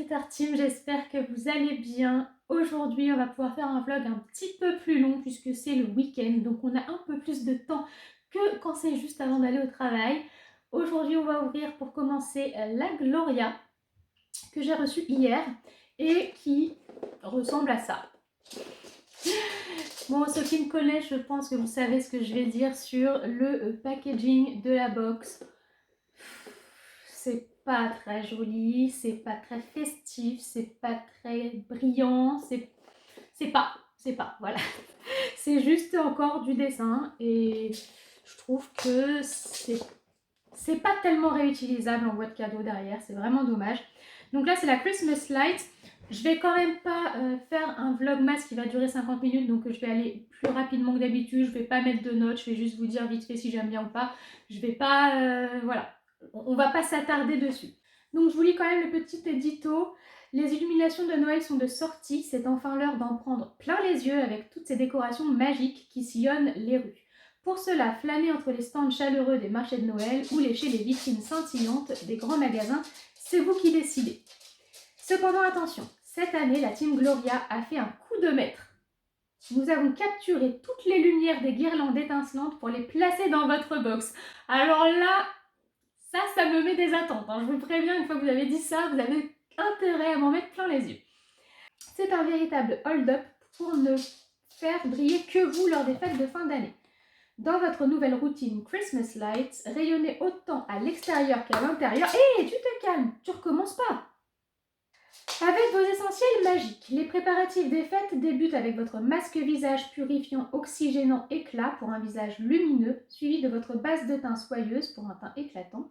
Glitter Team, j'espère que vous allez bien. Aujourd'hui, on va pouvoir faire un vlog un petit peu plus long puisque c'est le week-end, donc on a un peu plus de temps que quand c'est juste avant d'aller au travail. Aujourd'hui, on va ouvrir pour commencer la Gloria que j'ai reçue hier et qui ressemble à ça. Bon, ceux qui me connaissent, je pense que vous savez ce que je vais dire sur le packaging de la box. C'est pas très joli, c'est pas très festif, c'est pas très brillant, c'est pas, voilà. C'est juste encore du dessin et je trouve que c'est pas tellement réutilisable en boîte cadeau derrière, c'est vraiment dommage. Donc là, c'est la Christmas Light. Je vais quand même pas faire un vlogmas qui va durer 50 minutes, donc je vais aller plus rapidement que d'habitude. Je vais pas mettre de notes, je vais juste vous dire vite fait si j'aime bien ou pas. Je vais pas, voilà, on va pas s'attarder dessus. Donc je vous lis quand même le petit édito. Les illuminations de Noël sont de sortie, c'est enfin l'heure d'en prendre plein les yeux avec toutes ces décorations magiques qui sillonnent les rues. Pour cela, flânez entre les stands chaleureux des marchés de Noël ou léchez les vitrines scintillantes des grands magasins, c'est vous qui décidez. Cependant, attention, cette année, la Team Gloria a fait un coup de maître. Nous avons capturé toutes les lumières des guirlandes étincelantes pour les placer dans votre box. Alors là, ça me met des attentes. Je vous préviens, une fois que vous avez dit ça, vous avez intérêt à m'en mettre plein les yeux. C'est un véritable hold-up pour ne faire briller que vous lors des fêtes de fin d'année. Dans votre nouvelle routine Christmas Lights, rayonnez autant à l'extérieur qu'à l'intérieur. Hé, tu te calmes, tu recommences pas. Avec vos essentiels magiques, les préparatifs des fêtes débutent avec votre masque visage purifiant, oxygénant, éclat pour un visage lumineux, suivi de votre base de teint soyeuse pour un teint éclatant.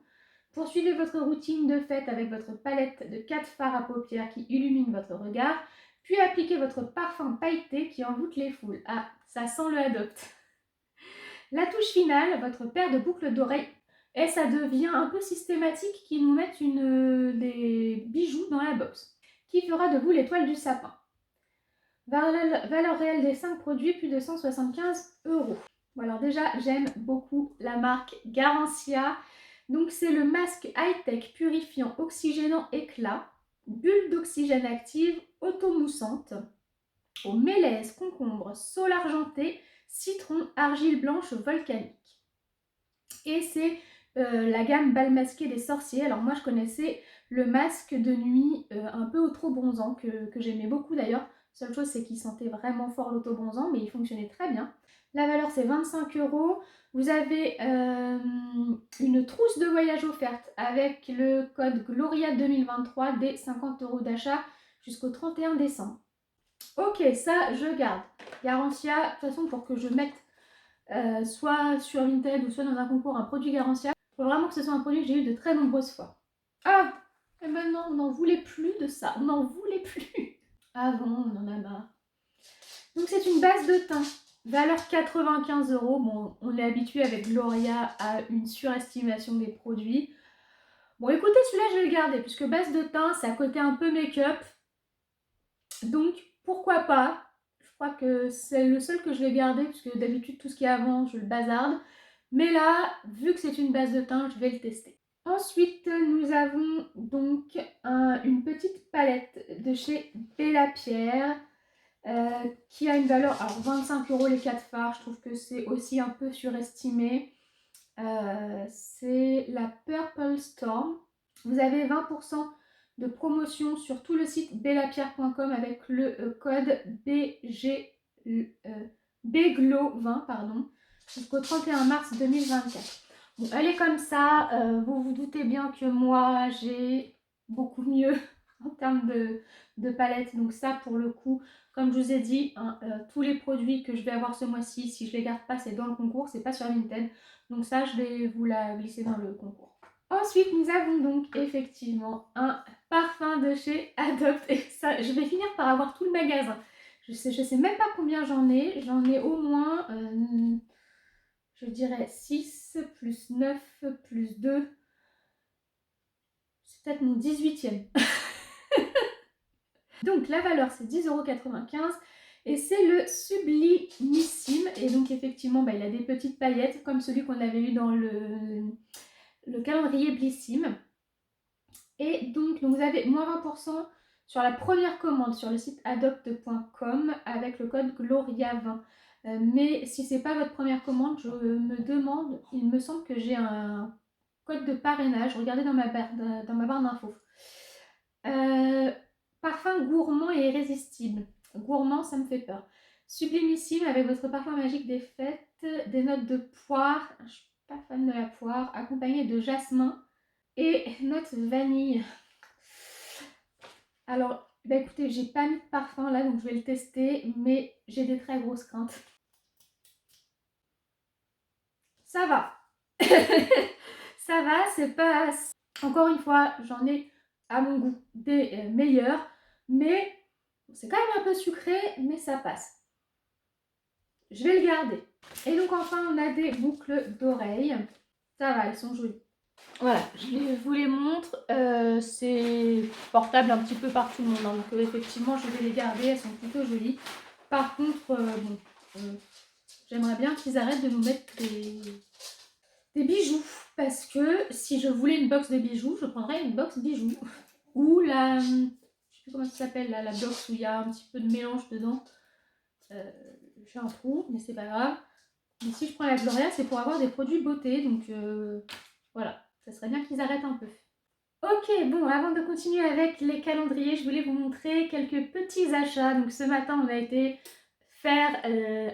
Poursuivez votre routine de fête avec votre palette de 4 fards à paupières qui illuminent votre regard, puis appliquez votre parfum pailleté qui envoûte les foules. Ah, ça sent le Adopt. La touche finale, votre paire de boucles d'oreilles. Et ça devient un peu systématique qu'ils nous mettent des bijoux dans la box, qui fera de vous l'étoile du sapin. Valeur réelle des 5 produits, plus de 175 €. Bon, alors déjà, j'aime beaucoup la marque Garancia. Donc c'est le masque high-tech purifiant, oxygénant, éclat, bulle d'oxygène active, automoussante, au mélèze, concombre, saule argenté, citron, argile blanche volcanique. Et c'est la gamme bal masqué des sorciers. Alors moi je connaissais le masque de nuit un peu au trop bronzant que j'aimais beaucoup d'ailleurs. Seule chose c'est qu'il sentait vraiment fort l'auto-bronzant, mais il fonctionnait très bien. La valeur c'est 25 €. Vous avez une trousse de voyage offerte avec le code Gloria 2023 des 50 € d'achat jusqu'au 31 décembre. Ok, ça je garde. Garantia, de toute façon pour que je mette soit sur Vinted ou soit dans un concours un produit Garantia, il faut vraiment que ce soit un produit que j'ai eu de très nombreuses fois. Ah, et maintenant on n'en voulait plus de ça, on n'en voulait plus. Avant on en a marre. Donc c'est une base de teint, valeur 95 €. Bon, on est habitué avec Gloria à une surestimation des produits. Bon écoutez, celui-là je vais le garder puisque base de teint c'est à côté un peu make-up. Donc pourquoi pas. Je crois que c'est le seul que je vais garder puisque d'habitude tout ce qui est avant je le bazarde. Mais là, vu que c'est une base de teint, je vais le tester. Ensuite, nous avons donc une petite palette de chez Bella Pierre qui a une valeur, alors 25 € les 4 fards, je trouve que c'est aussi un peu surestimé. C'est la Purple Storm. Vous avez 20% de promotion sur tout le site bellapierre.com avec le code BGLO20 jusqu'au 31 mars 2024. Bon, elle est comme ça, vous vous doutez bien que moi j'ai beaucoup mieux en termes de palette, donc ça pour le coup, comme je vous ai dit, hein, tous les produits que je vais avoir ce mois-ci, si je les garde pas c'est dans le concours, c'est pas sur Vinted, donc ça je vais vous la glisser dans le concours. Ensuite nous avons donc effectivement un parfum de chez Adopt, et ça je vais finir par avoir tout le magasin. Je sais même pas combien j'en ai au moins je dirais 6 plus 9 plus 2, c'est peut-être mon 18e. Donc la valeur c'est 10,95 € et c'est le Sublimissime. Et donc effectivement il a des petites paillettes comme celui qu'on avait eu dans le calendrier Blissim. Et donc vous avez moins 20% sur la première commande sur le site adopt.com avec le code Gloria20. Mais si c'est pas votre première commande, je me demande, il me semble que j'ai un code de parrainage. Regardez dans ma barre d'infos. Parfum gourmand et irrésistible. Gourmand, ça me fait peur. Sublimissime avec votre parfum magique des fêtes, des notes de poire. Je suis pas fan de la poire, accompagné de jasmin et notes vanille. Alors, bah écoutez, j'ai pas mis de parfum là, donc je vais le tester, mais j'ai des très grosses craintes. Ça va. Ça va, c'est pas... Encore une fois, j'en ai à mon goût des meilleurs, mais c'est quand même un peu sucré, mais ça passe. Je vais le garder. Et donc enfin, on a des boucles d'oreilles. Ça va, elles sont jolies. Voilà, je vous les montre. C'est portable un petit peu par tout le monde. Hein, donc effectivement, je vais les garder. Elles sont plutôt jolies. Par contre, j'aimerais bien qu'ils arrêtent de nous mettre des bijoux. Parce que si je voulais une box de bijoux, je prendrais une box bijoux. Ou la... je sais plus comment ça s'appelle, la box où il y a un petit peu de mélange dedans. J'ai un trou, mais c'est pas grave. Mais si je prends la Gloria, c'est pour avoir des produits beauté. Donc voilà, ça serait bien qu'ils arrêtent un peu. Ok, bon, avant de continuer avec les calendriers, je voulais vous montrer quelques petits achats. Donc ce matin, on a été faire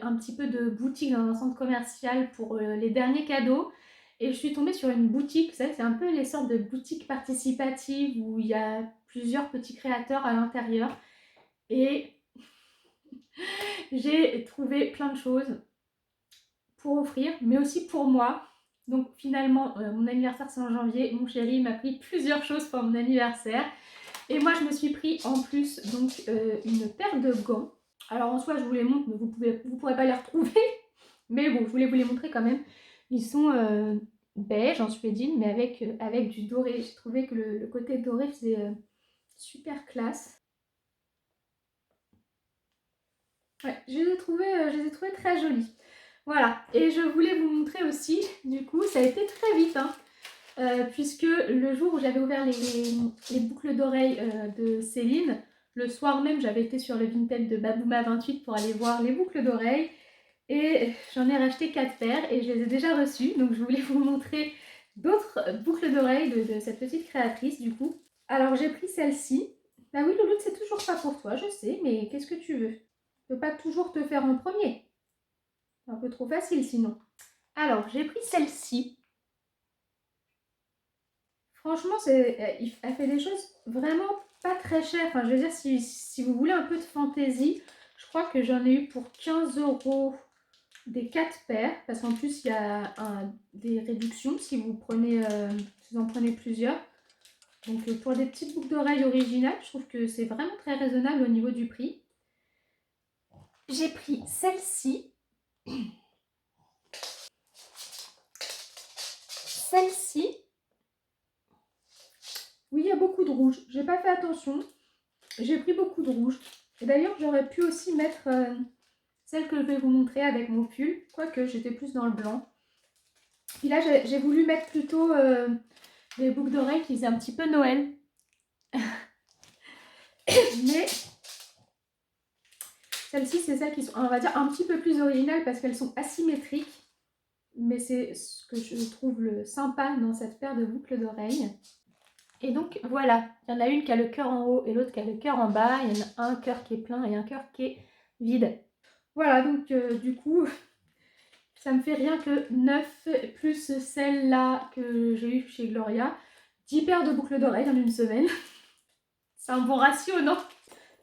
un petit peu de boutique dans un centre commercial pour les derniers cadeaux. Et je suis tombée sur une boutique, vous savez, c'est un peu les sortes de boutiques participatives où il y a plusieurs petits créateurs à l'intérieur. Et j'ai trouvé plein de choses pour offrir, mais aussi pour moi. Donc finalement, mon anniversaire c'est en janvier, mon chéri m'a pris plusieurs choses pour mon anniversaire. Et moi je me suis pris en plus donc une paire de gants. Alors en soi je vous les montre, mais vous pourrez pas les retrouver. Mais bon, je voulais vous les montrer quand même. Ils sont beige en suédine, mais avec du doré. J'ai trouvé que le côté doré faisait super classe. Ouais, je les ai trouvés très jolis. Voilà, et je voulais vous montrer aussi, du coup, ça a été très vite, hein, puisque le jour où j'avais ouvert les boucles d'oreilles de Céline, le soir même, j'avais été sur le Vinted de Babouma28 pour aller voir les boucles d'oreilles, et j'en ai racheté 4 paires, et je les ai déjà reçues, donc je voulais vous montrer d'autres boucles d'oreilles de cette petite créatrice, du coup. Alors, j'ai pris celle-ci. Bah oui, Louloute, c'est toujours pas pour toi, je sais, mais qu'est-ce que tu veux? Je peux pas toujours te faire en premier. C'est un peu trop facile sinon. Alors, j'ai pris celle-ci. Franchement, elle fait des choses vraiment pas très chères. Enfin, je veux dire, si vous voulez un peu de fantaisie, je crois que j'en ai eu pour 15 € des 4 paires. Parce qu'en plus, il y a des réductions si vous en prenez plusieurs. Donc, pour des petites boucles d'oreilles originales, je trouve que c'est vraiment très raisonnable au niveau du prix. J'ai pris celle-ci. Celle-ci. Oui, il y a beaucoup de rouge. J'ai pas fait attention. J'ai pris beaucoup de rouge. Et d'ailleurs, j'aurais pu aussi mettre celle que je vais vous montrer avec mon pull. Quoique, j'étais plus dans le blanc. Puis là, j'ai voulu mettre plutôt des boucles d'oreilles qui faisaient un petit peu Noël. Mais celles-ci, c'est celles qui sont, on va dire, un petit peu plus originales parce qu'elles sont asymétriques. Mais c'est ce que je trouve le sympa dans cette paire de boucles d'oreilles. Et donc voilà, il y en a une qui a le cœur en haut et l'autre qui a le cœur en bas. Il y en a un cœur qui est plein et un cœur qui est vide. Voilà, donc du coup, ça me fait rien que 9 plus celle-là que j'ai eue chez Gloria. 10 paires de boucles d'oreilles en une semaine. C'est un bon ratio, non?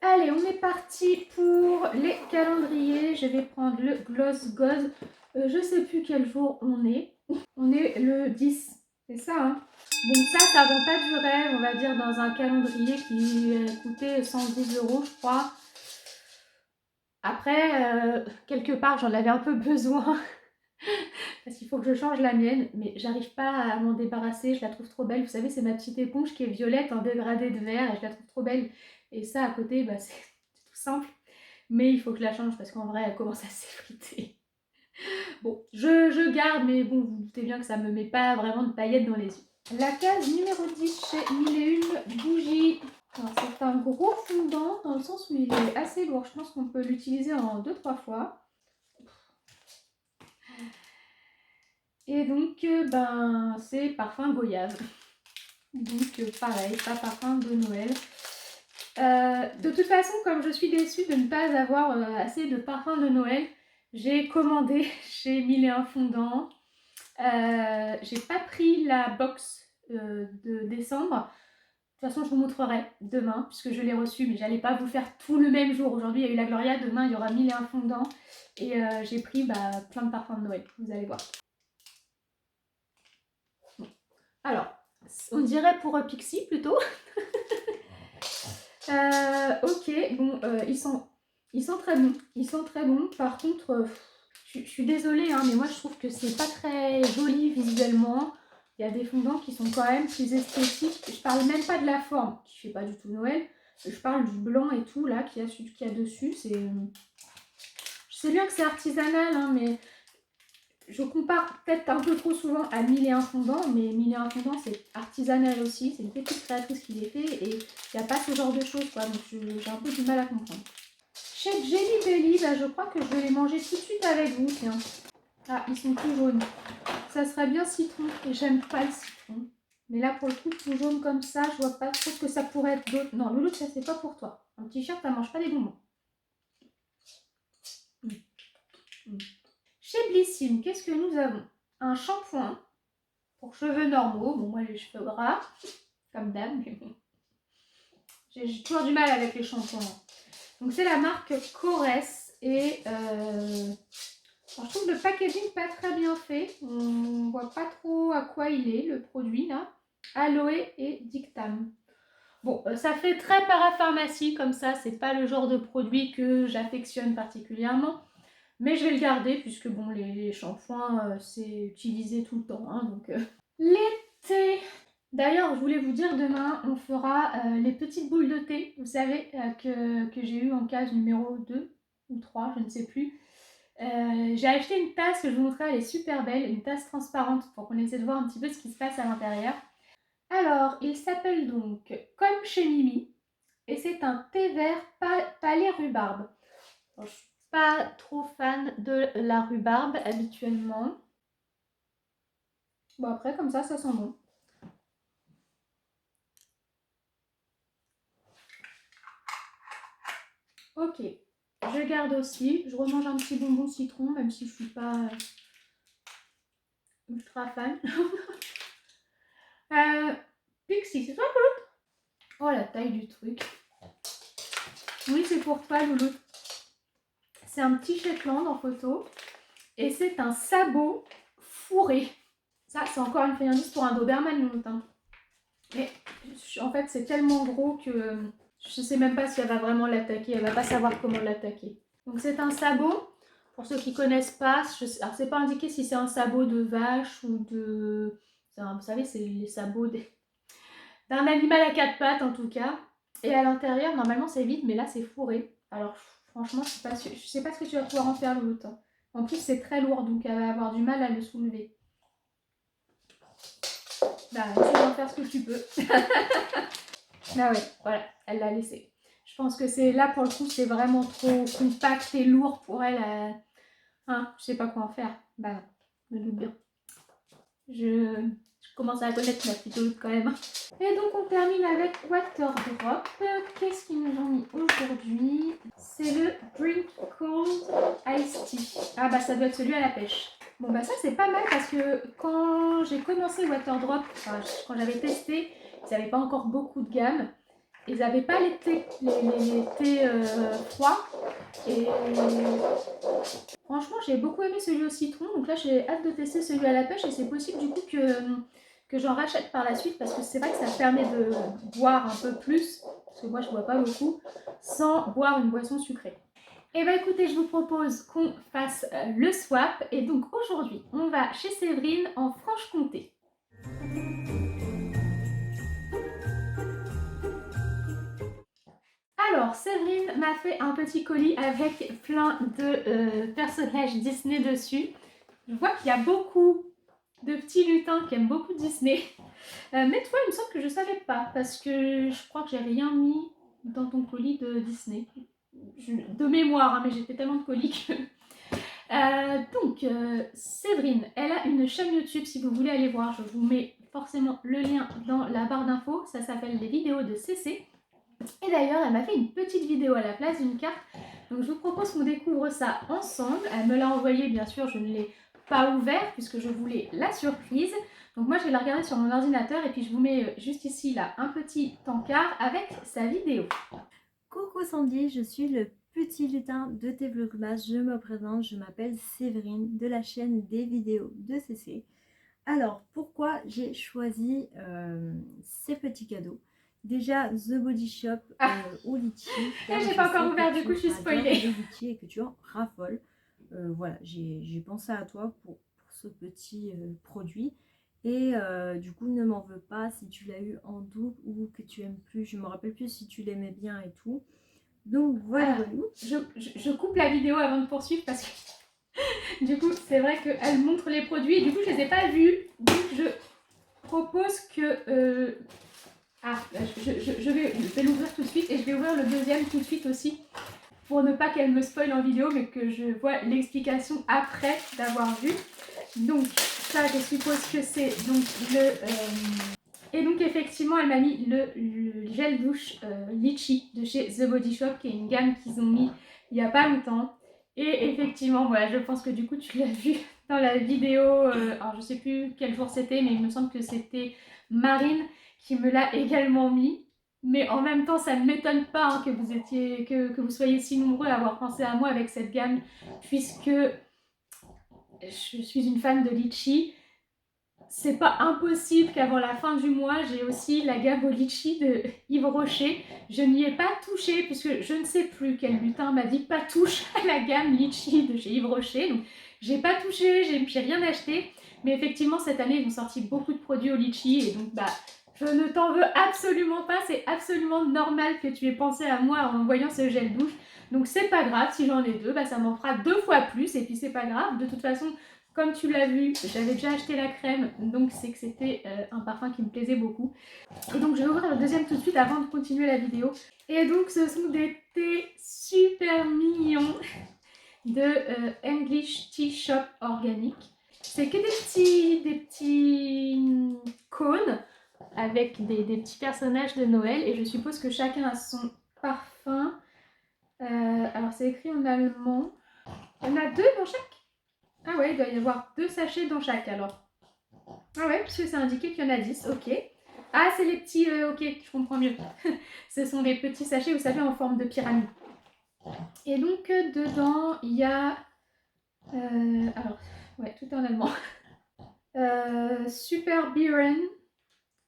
Allez, on est parti pour les calendriers. Je vais prendre le Gloss God. Je sais plus quel jour on est. On est le 10, c'est ça, hein? Bon, ça vend pas du rêve, on va dire, dans un calendrier qui coûtait 110 €, je crois. Après, quelque part, j'en avais un peu besoin. Parce qu'il faut que je change la mienne, mais j'arrive pas à m'en débarrasser, je la trouve trop belle. Vous savez, c'est ma petite éponge qui est violette en dégradé de vert et je la trouve trop belle. Et ça, à côté, bah, c'est tout simple. Mais il faut que je la change parce qu'en vrai, elle commence à s'effriter. Bon, je garde, mais bon, vous doutez bien que ça me met pas vraiment de paillettes dans les yeux. La case numéro 10 chez 1001 bougies. Alors c'est un gros fondant dans le sens où il est assez lourd. Je pense qu'on peut l'utiliser en 2-3 fois. Et donc ben c'est parfum goyave. Donc pareil, pas parfum de Noël. De toute façon, comme je suis déçue de ne pas avoir assez de parfums de Noël, j'ai commandé chez Mille et un Fondants. J'ai pas pris la box de décembre. De toute façon, je vous montrerai demain, puisque je l'ai reçu, mais j'allais pas vous faire tout le même jour. Aujourd'hui, il y a eu la Gloria, demain, il y aura Mille et un Fondants. Et j'ai pris plein de parfums de Noël, vous allez voir. Alors, on dirait pour Pixie plutôt. Ok, bon, ils sont très bons. Ils sont très bons. Par contre, je suis désolée, hein, mais moi je trouve que c'est pas très joli visuellement. Il y a des fondants qui sont quand même plus esthétiques. Je parle même pas de la forme, qui fait pas du tout Noël. Je parle du blanc et tout là qu'il y a dessus. Je sais bien que c'est artisanal, hein, mais je compare peut-être un peu trop souvent à Mille et un Fondants, mais Mille et un Fondants c'est artisanal aussi, c'est une petite créatrice qui les fait et il n'y a pas ce genre de choses quoi, donc j'ai un peu du mal à comprendre. Chez Jelly Belly, bah, je crois que je vais les manger tout de suite avec vous, tiens. Ah, ils sont tout jaunes. Ça serait bien citron et j'aime pas le citron. Mais là pour le coup, tout jaune comme ça, je vois pas trop ce que ça pourrait être d'autre. Non, Loulou, ça c'est pas pour toi. Un t-shirt, ça mange pas des bonbons. Chez Blissim, qu'est-ce que nous avons? Un shampoing pour cheveux normaux. Bon, moi j'ai les cheveux gras, comme d'hab, mais bon. J'ai toujours du mal avec les shampoings. Donc c'est la marque Corès et je trouve le packaging pas très bien fait. On voit pas trop à quoi il est le produit là. Aloe et Dictam. Bon, ça fait très parapharmacie comme ça, c'est pas le genre de produit que j'affectionne particulièrement. Mais je vais le garder puisque bon, les shampoings, c'est utilisé tout le temps. Hein, donc, l'été. D'ailleurs, je voulais vous dire, demain, on fera les petites boules de thé, vous savez, que j'ai eu en case numéro 2 ou 3, je ne sais plus. J'ai acheté une tasse que je vous montrerai, elle est super belle, une tasse transparente pour qu'on essaie de voir un petit peu ce qui se passe à l'intérieur. Alors, il s'appelle donc Comme chez Mimi et c'est un thé vert palais rhubarbe. Alors, je suis pas trop fan de la rhubarbe habituellement. Bon, après, comme ça sent bon. Ok, je garde aussi. Je remange un petit bonbon citron, même si je suis pas ultra fan. Pixie, c'est toi, Louloute? Oh, la taille du truc. Oui, c'est pour toi, Louloute. C'est un petit Shetland en photo. Et c'est un sabot fourré. Ça, c'est encore une friandise pour un Doberman, Louloute. Hein. Mais en fait, c'est tellement gros que je sais même pas si elle va vraiment l'attaquer. Elle va pas savoir comment l'attaquer. Donc, c'est un sabot. Pour ceux qui connaissent pas, alors c'est pas indiqué si c'est un sabot de vache ou de... Vous savez, c'est les sabots d'un animal à quatre pattes en tout cas. Et à l'intérieur, normalement c'est vide, mais là c'est fourré. Alors franchement, je sais pas ce que tu vas pouvoir en faire l'autre. En plus, c'est très lourd, donc elle va avoir du mal à le soulever. Bah, essaie d'en faire ce que tu peux. Ah ouais, voilà, elle l'a laissé. Je pense que c'est là pour le coup, c'est vraiment trop compact et lourd pour elle. Hein, je sais pas quoi en faire. Bah, je me doute bien. Je commence à connaître ma petite Louloute quand même. Et donc on termine avec Waterdrop. Qu'est-ce qu'ils nous ont mis aujourd'hui? C'est le Drink Cold Iced Tea. Ah bah ça doit être celui à la pêche. Bon bah ça c'est pas mal parce que quand j'ai commencé Waterdrop, enfin, quand j'avais testé, ils n'avaient pas encore beaucoup de gamme. Ils n'avaient pas les thés, les thés froids. Et franchement, j'ai beaucoup aimé celui au citron. Donc là, j'ai hâte de tester celui à la pêche. Et c'est possible du coup que j'en rachète par la suite. Parce que c'est vrai que ça permet de boire un peu plus. Parce que moi, je ne bois pas beaucoup. Sans boire une boisson sucrée. Et bah écoutez, je vous propose qu'on fasse le swap. Et donc aujourd'hui, on va chez Séverine en Franche-Comté. Alors, Séverine m'a fait un petit colis avec plein de personnages Disney dessus. Je vois qu'il y a beaucoup de petits lutins qui aiment beaucoup Disney. Mais toi, il me semble que je savais pas, parce que je crois que j'ai rien mis dans ton colis de Disney. De mémoire, hein, mais j'ai fait tellement de colis que... Séverine, elle a une chaîne YouTube, si vous voulez aller voir, je vous mets forcément le lien dans la barre d'infos, ça s'appelle les vidéos de CC. Et d'ailleurs, elle m'a fait une petite vidéo à la place d'une carte, donc je vous propose qu'on découvre ça ensemble. Elle me l'a envoyé, bien sûr, je ne l'ai pas ouvert puisque je voulais la surprise. Donc moi, je vais la regarder sur mon ordinateur et puis je vous mets juste ici, là, un petit encart avec sa vidéo. Coucou Sandy, je suis le petit lutin de tes vlogmas. Je me présente, je m'appelle Séverine de la chaîne des vidéos de CC. Alors, pourquoi j'ai choisi ces petits cadeaux? Déjà, The Body Shop au litchi. J'ai pas encore ouvert, du coup je suis spoilée. Le litchi et que tu en raffoles. Voilà, j'ai pensé à toi pour ce petit produit. Et du coup, ne m'en veux pas si tu l'as eu en double ou que tu aimes plus. Je me rappelle plus si tu l'aimais bien et tout. Donc voilà. Je coupe la vidéo avant de poursuivre parce que du coup, c'est vrai qu'elle montre les produits et du coup, je les ai pas vus. Donc je propose que... je vais l'ouvrir tout de suite et je vais ouvrir le deuxième tout de suite aussi pour ne pas qu'elle me spoil en vidéo mais que je vois l'explication après d'avoir vu. Donc ça, je suppose que c'est donc le... Et donc effectivement, elle m'a mis le gel douche Litchi de chez The Body Shop, qui est une gamme qu'ils ont mis il n'y a pas longtemps. Et effectivement, voilà, je pense que du coup tu l'as vu dans la vidéo, alors je sais plus quel jour c'était, mais il me semble que c'était Marine qui me l'a également mis. Mais en même temps, ça ne m'étonne pas hein, que vous soyez si nombreux à avoir pensé à moi avec cette gamme, puisque je suis une fan de litchi. C'est pas impossible qu'avant la fin du mois, j'ai aussi la gamme au litchi de Yves Rocher. Je n'y ai pas touché puisque je ne sais plus quel lutin m'a dit pas touche à la gamme litchi de chez Yves Rocher. Donc j'ai pas touché, j'ai rien acheté. Mais effectivement, cette année, ils ont sorti beaucoup de produits au litchi et donc je ne t'en veux absolument pas. C'est absolument normal que tu aies pensé à moi en voyant ce gel douche. Donc c'est pas grave, si j'en ai deux, ça m'en fera 2 fois plus et puis c'est pas grave. De toute façon, comme tu l'as vu, j'avais déjà acheté la crème, donc c'est que c'était un parfum qui me plaisait beaucoup. Et donc je vais ouvrir le deuxième tout de suite avant de continuer la vidéo. Et donc ce sont des thés super mignons de English Tea Shop Organic. C'est que des petits cônes avec des petits personnages de Noël et je suppose que chacun a son parfum. Alors c'est écrit en allemand. Il y en a 2 dans chaque. Ah ouais, il doit y avoir 2 sachets dans chaque alors. Ah ouais, puisque c'est indiqué qu'il y en a 10, ok. Ah, c'est les petits, ok, je comprends mieux. Ce sont des petits sachets, vous savez, en forme de pyramide. Et donc, dedans, il y a... alors, ouais, tout est en allemand. Super Biren,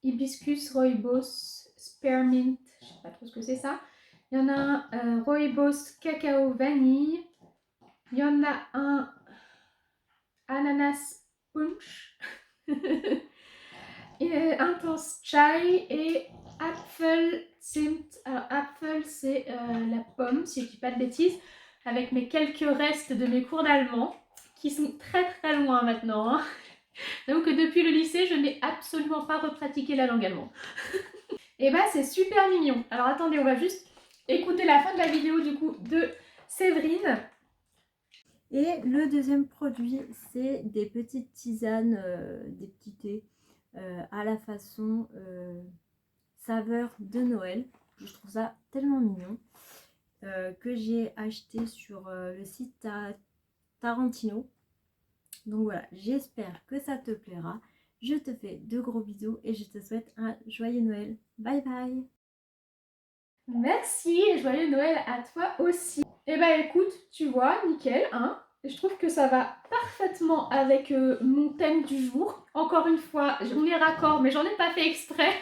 Hibiscus, Rooibos, Spearmint, je sais pas trop ce que c'est ça. Il y en a un Rooibos Cacao Vanille. Il y en a un Ananas Punch. Intense Chai et Apfel Zimt. Alors Apfel c'est la pomme si je dis pas de bêtises, avec mes quelques restes de mes cours d'allemand qui sont très très loin maintenant. Hein. Donc depuis le lycée je n'ai absolument pas repratiqué la langue allemande. Et c'est super mignon. Alors attendez, on va juste écouter la fin de la vidéo du coup de Séverine. Et le deuxième produit, c'est des petites tisanes, des petits thés à la façon saveur de Noël. Je trouve ça tellement mignon que j'ai acheté sur le site Tarantino. Donc voilà, j'espère que ça te plaira. Je te fais de gros bisous et je te souhaite un joyeux Noël. Bye bye. Merci et joyeux Noël à toi aussi. Et écoute, tu vois, nickel, hein. Je trouve que ça va parfaitement avec mon thème du jour. Encore une fois, on est raccord, mais j'en ai pas fait exprès.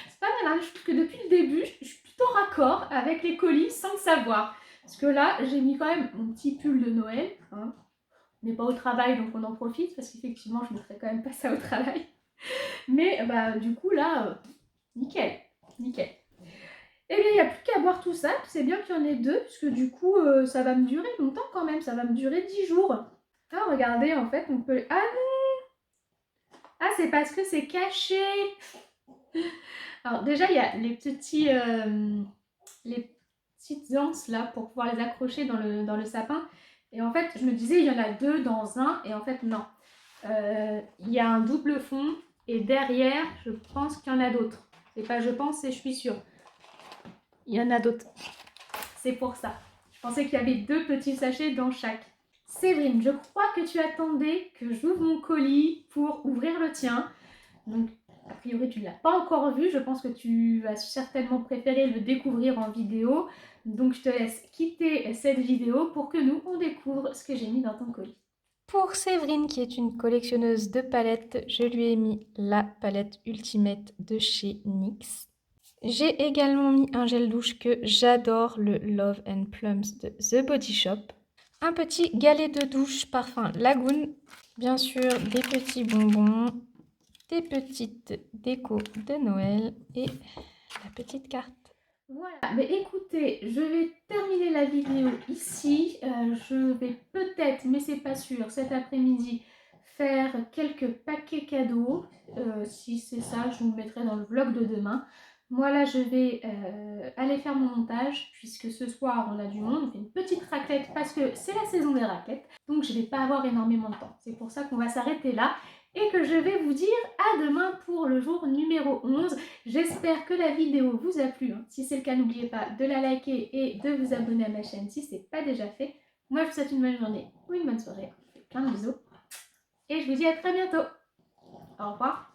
C'est pas mal, hein. Je trouve que depuis le début, je suis plutôt raccord avec les colis sans le savoir. Parce que là, j'ai mis quand même mon petit pull de Noël. Hein. On n'est pas au travail, donc on en profite, parce qu'effectivement, je ne ferai quand même pas ça au travail. Mais du coup, là, nickel, nickel. Eh bien, il n'y a plus qu'à boire tout ça. C'est bien qu'il y en ait 2, parce que du coup, ça va me durer longtemps quand même. Ça va me durer 10 jours. Ah, regardez, en fait, on peut... Ah non! Ah, c'est parce que c'est caché. Alors déjà, il y a les petites anses là pour pouvoir les accrocher dans le sapin. Et en fait, je me disais, il y en a deux dans un. Et en fait, non. Il y a un double fond. Et derrière, je pense qu'il y en a d'autres. C'est pas je pense, c'est je suis sûre. Il y en a d'autres. C'est pour ça. Je pensais qu'il y avait deux petits sachets dans chaque. Séverine, je crois que tu attendais que j'ouvre mon colis pour ouvrir le tien. Donc, a priori, tu ne l'as pas encore vu. Je pense que tu vas certainement préférer le découvrir en vidéo. Donc, je te laisse quitter cette vidéo pour que nous, on découvre ce que j'ai mis dans ton colis. Pour Séverine, qui est une collectionneuse de palettes, je lui ai mis la palette Ultimate de chez NYX. J'ai également mis un gel douche que j'adore, le Love and Plums de The Body Shop. Un petit galet de douche parfum Lagoon. Bien sûr, des petits bonbons, des petites décos de Noël et la petite carte. Voilà, mais écoutez, je vais terminer la vidéo ici. Je vais peut-être, mais c'est pas sûr, cet après-midi, faire quelques paquets cadeaux. Si c'est ça, je vous le mettrai dans le vlog de demain. Moi là, je vais aller faire mon montage, puisque ce soir, on a du monde. On fait une petite raclette, parce que c'est la saison des raclettes. Donc, je ne vais pas avoir énormément de temps. C'est pour ça qu'on va s'arrêter là. Et que je vais vous dire à demain pour le jour numéro 11. J'espère que la vidéo vous a plu. Si c'est le cas, n'oubliez pas de la liker et de vous abonner à ma chaîne si ce n'est pas déjà fait. Moi, je vous souhaite une bonne journée ou une bonne soirée. Plein de bisous. Et je vous dis à très bientôt. Au revoir.